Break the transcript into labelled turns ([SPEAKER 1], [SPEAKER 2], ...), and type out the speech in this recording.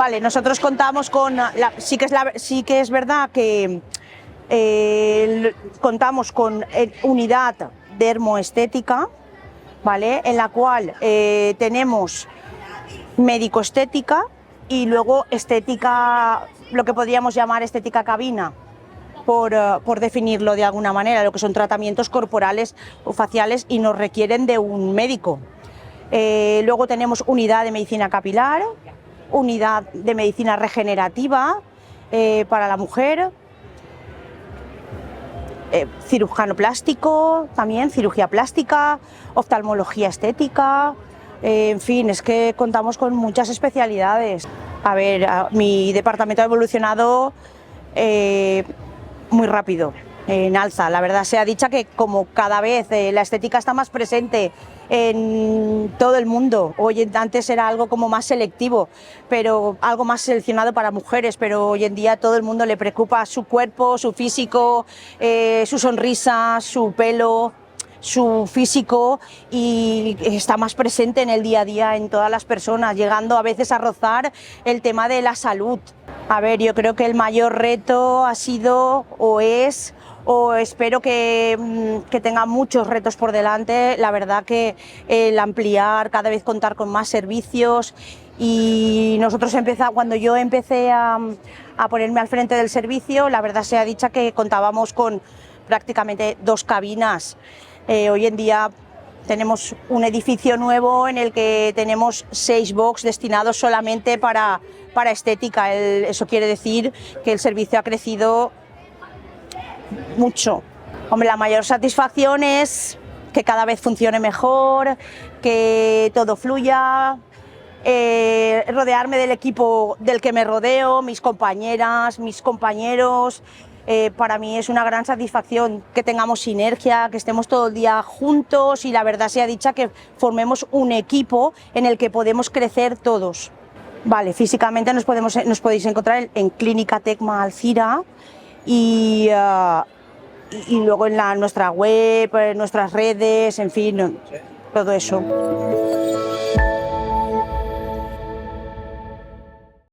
[SPEAKER 1] Vale, nosotros contamos con, sí que es verdad que contamos con unidad dermoestética, ¿vale? En la cual tenemos médico-estética y luego estética, lo que podríamos llamar estética cabina, por definirlo de alguna manera, lo que son tratamientos corporales o faciales y nos requieren de un médico. Luego tenemos unidad de medicina capilar, unidad de medicina regenerativa para la mujer, cirujano plástico, también cirugía plástica, oftalmología estética, en fin, es que contamos con muchas especialidades. A ver, mi departamento ha evolucionado muy rápido, en alza. La verdad sea dicha que como cada vez la estética está más presente en todo el mundo. Antes era algo como más selectivo, pero algo más seleccionado para mujeres, pero hoy en día todo el mundo le preocupa su cuerpo, su físico, su sonrisa, su pelo, su físico, y está más presente en el día a día en todas las personas, llegando a veces a rozar el tema de la salud. A ver, yo creo que el mayor reto ha sido o es, o espero que tenga muchos retos por delante, la verdad que el ampliar, cada vez contar con más servicios. Y nosotros cuando yo empecé a ponerme al frente del servicio, la verdad sea dicha que contábamos con prácticamente 2 cabinas. Hoy en día tenemos un edificio nuevo en el que tenemos 6 box destinados solamente para estética. Eso quiere decir que el servicio ha crecido mucho. Hombre, la mayor satisfacción es que cada vez funcione mejor, que todo fluya, rodearme del equipo del que me rodeo, mis compañeras, mis compañeros. Para mí es una gran satisfacción que tengamos sinergia, que estemos todo el día juntos y la verdad sea dicha que formemos un equipo en el que podemos crecer todos. Vale, físicamente nos podéis encontrar en Clínica Tecma Alcira y luego en nuestra web, en nuestras redes, en fin, todo eso.